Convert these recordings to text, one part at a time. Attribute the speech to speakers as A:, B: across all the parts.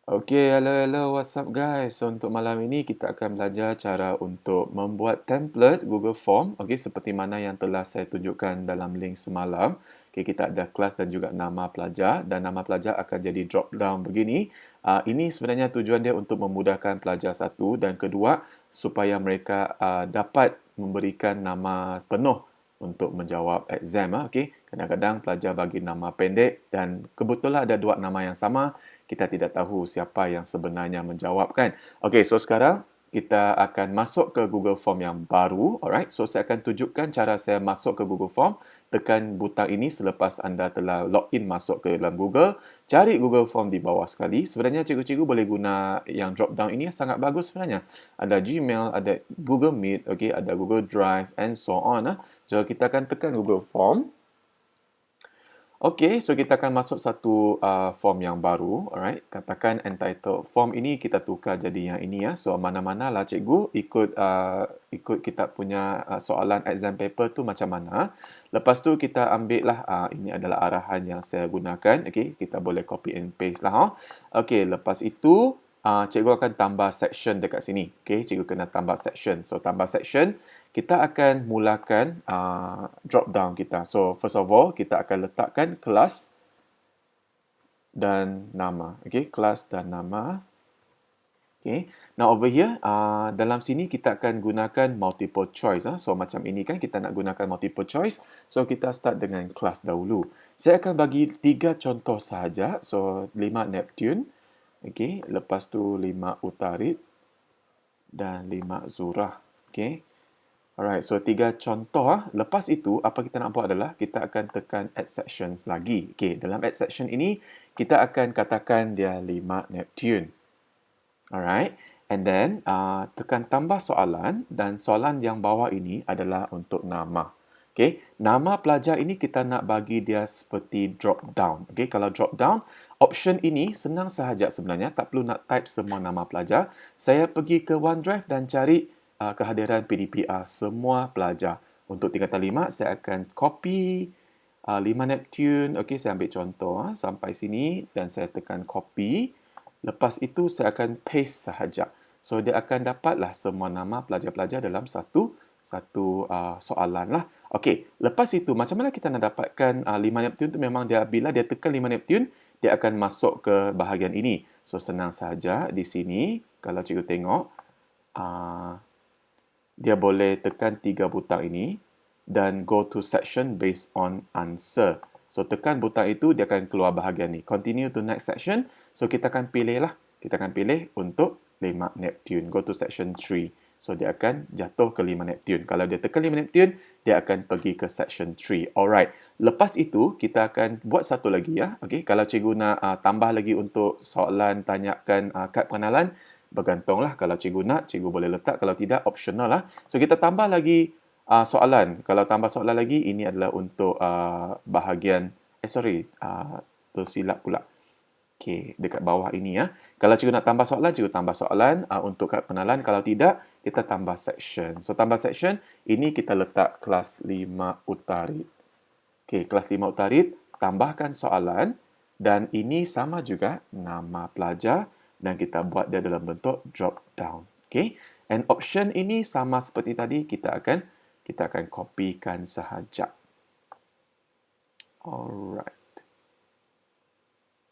A: Okay, hello, what's up guys? So, untuk malam ini kita akan belajar cara untuk membuat template Google Form, okay, seperti mana yang telah saya tunjukkan dalam link semalam. Okay, kita ada kelas dan juga nama pelajar dan nama pelajar akan jadi drop down begini. Ini sebenarnya tujuan dia untuk memudahkan pelajar satu dan kedua supaya mereka dapat memberikan nama penuh untuk menjawab exam. Okay, kadang-kadang pelajar bagi nama pendek dan kebetulan ada dua nama yang sama. Kita tidak tahu siapa yang sebenarnya menjawab kan. Okey, so sekarang kita akan masuk ke Google Form yang baru. Alright, so saya akan tunjukkan cara saya masuk ke Google Form. Tekan butang ini selepas anda telah login masuk ke dalam Google. Cari Google Form di bawah sekali. Sebenarnya cikgu-cikgu boleh guna yang drop down ini sangat bagus sebenarnya. Ada Gmail, ada Google Meet, okay, ada Google Drive and so on. So kita akan tekan Google Form. Okey, so kita akan masuk satu form yang baru, alright. Katakan entitled form ini kita tukar jadi yang ini ya. So mana-mana lah cikgu ikut kita punya soalan exam paper tu macam mana. Lepas tu kita ambil lah ini adalah arahan yang saya gunakan. Okey, kita boleh copy and paste lah. Okey, lepas itu cikgu akan tambah section dekat sini. Okey, cikgu kena tambah section. So tambah section, kita akan mulakan drop down kita. So first of all, kita akan letakkan kelas dan nama. Okay, kelas dan nama. Okay. Now over here, dalam sini kita akan gunakan multiple choice. So macam ini kan kita nak gunakan multiple choice. So kita start dengan kelas dahulu. Saya akan bagi 3 contoh sahaja. So 5 Neptune. Okay. Lepas tu 5 Utarid dan 5 Zurah. Okay. Alright, so 3 contoh. Lepas itu, apa kita nak buat adalah kita akan tekan add sections lagi. Okay, dalam add section ini, kita akan katakan dia 5 Neptune. Alright, and then tekan tambah soalan dan soalan yang bawah ini adalah untuk nama. Okay, nama pelajar ini kita nak bagi dia seperti drop down. Okay, kalau drop down, option ini senang sahaja sebenarnya. Tak perlu nak type semua nama pelajar. Saya pergi ke OneDrive dan cari kehadiran PDPR semua pelajar. Untuk tingkatan 5, saya akan copy 5 Neptune. Okey, saya ambil contoh sampai sini dan saya tekan copy. Lepas itu, saya akan paste sahaja. So, dia akan dapatlah semua nama pelajar-pelajar dalam satu soalan lah. Okey, lepas itu, macam mana kita nak dapatkan 5 Neptune tu memang dia bila dia tekan 5 Neptune, dia akan masuk ke bahagian ini. So, senang sahaja di sini. Kalau cikgu tengok, dia boleh tekan 3 butang ini dan go to section based on answer. So, tekan butang itu, dia akan keluar bahagian ni. Continue to next section. So, kita akan pilih lah. Kita akan pilih untuk 5 Neptune. Go to section 3. So, dia akan jatuh ke 5 Neptune. Kalau dia tekan 5 Neptune, dia akan pergi ke section 3. Alright. Lepas itu, kita akan buat satu lagi ya. Okay. Kalau cikgu nak tambah lagi untuk soalan tanyakan kad pengenalan, bergantunglah. Kalau cikgu nak, cikgu boleh letak. Kalau tidak, optional lah. So, kita tambah lagi soalan. Kalau tambah soalan lagi, ini adalah untuk bahagian, tersilap pula. Okey, dekat bawah ini ya. Kalau cikgu nak tambah soalan, cikgu tambah soalan untuk kad pengenalan. Kalau tidak, kita tambah section. So, tambah section, ini kita letak kelas 5 Utarid. Okey, kelas 5 Utarid, tambahkan soalan. Dan ini sama juga nama pelajar dan kita buat dia dalam bentuk drop down. Okey. And option ini sama seperti tadi, kita akan kopikan sahaja. Alright.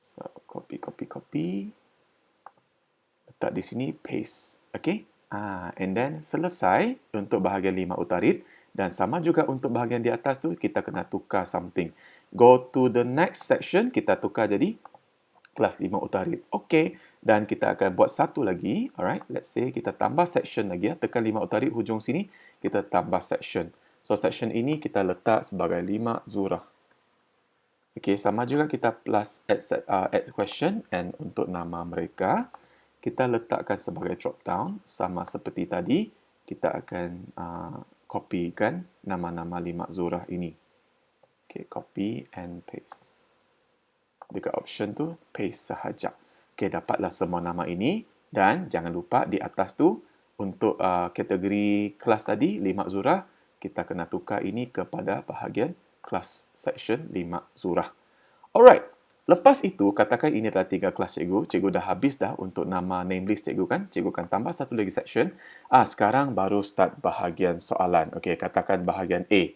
A: So, copy. Letak di sini, paste. Okey. And then selesai untuk bahagian 5 Utarid. Dan sama juga untuk bahagian di atas tu, kita kena tukar something. Go to the next section, kita tukar jadi kelas 5 Utarid. Okey. Dan kita akan buat satu lagi. Alright. Let's say kita tambah section lagi ya. Tekan 5 Utarid hujung sini, kita tambah section. So, section ini kita letak sebagai 5 Zurah. Okey, sama juga kita plus add question and untuk nama mereka, kita letakkan sebagai drop down. Sama seperti tadi, kita akan copykan nama-nama 5 Zurah ini. Okey, copy and paste. Dekat option tu, paste sahaja. Okey, dapatlah semua nama ini. Dan jangan lupa di atas tu, untuk kategori kelas tadi, 5 Zurah, kita kena tukar ini kepada bahagian kelas section 5 Zurah. Alright. Lepas itu, katakan ini adalah 3 kelas cikgu. Cikgu dah habis dah untuk nama name list cikgu kan. Cikgu akan tambah satu lagi section. Sekarang baru start bahagian soalan. Okey, katakan bahagian A.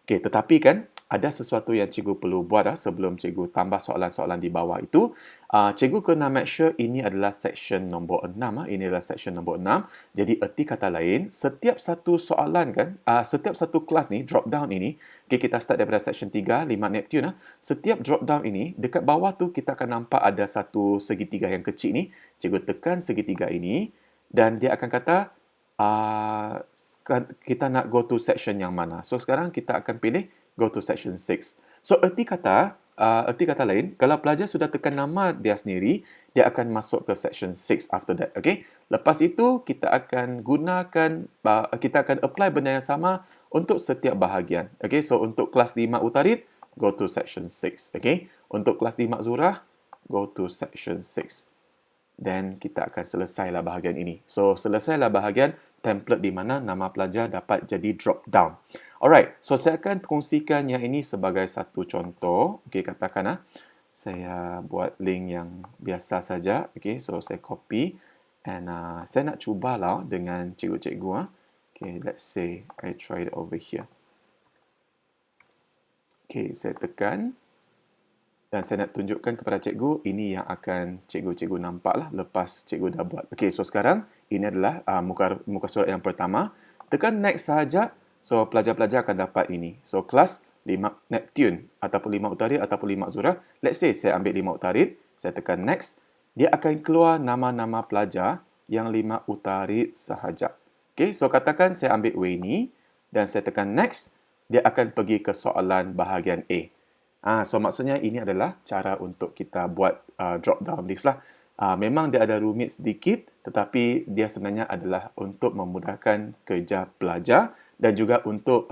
A: Okey, tetapi kan ada sesuatu yang cikgu perlu buat sebelum cikgu tambah soalan-soalan di bawah itu. Cikgu kena make sure ini adalah section nombor 6. Ini adalah section nombor 6. Jadi, erti kata lain, setiap satu soalan kan, setiap satu kelas ni, drop down ini, okay, kita start daripada section 3, 5 Neptune. Setiap drop down ini, dekat bawah tu kita akan nampak ada satu segitiga yang kecil ni. Cikgu tekan segitiga ini dan dia akan kata, kita nak go to section yang mana. So, sekarang kita akan pilih go to section 6. So, erti kata lain, kalau pelajar sudah tekan nama dia sendiri, dia akan masuk ke section 6 after that. Okay? Lepas itu, kita akan apply benda yang sama untuk setiap bahagian. Okay? So, untuk kelas 5 Utarit, go to section 6. Okay? Untuk kelas 5 Zurah, go to section 6. Dan kita akan selesailah bahagian ini. So, selesailah bahagian template di mana nama pelajar dapat jadi drop down. Alright, so saya akan kongsikan yang ini sebagai satu contoh. Okay, katakan saya buat link yang biasa saja. Okay, so saya copy and saya nak cubalah dengan cikgu-cikgu. Okay, let's say I try it over here. Okay, saya tekan dan saya nak tunjukkan kepada cikgu ini yang akan cikgu-cikgu nampaklah lepas cikgu dah buat. Okay, so sekarang ini adalah muka surat yang pertama. Tekan next sahaja. So, pelajar-pelajar akan dapat ini. So, kelas 5 Neptune ataupun 5 Utarit ataupun 5 Zurah. Let's say saya ambil 5 Utarit. Saya tekan next. Dia akan keluar nama-nama pelajar yang 5 Utarit sahaja. Okay, so katakan saya ambil way ni dan saya tekan next. Dia akan pergi ke soalan bahagian A. So, maksudnya ini adalah cara untuk kita buat drop down list lah. Memang dia ada rumit sedikit, tetapi dia sebenarnya adalah untuk memudahkan kerja pelajar dan juga untuk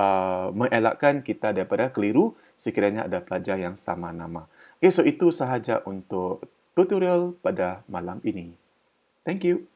A: mengelakkan kita daripada keliru sekiranya ada pelajar yang sama nama. Okay, so itu sahaja untuk tutorial pada malam ini. Thank you.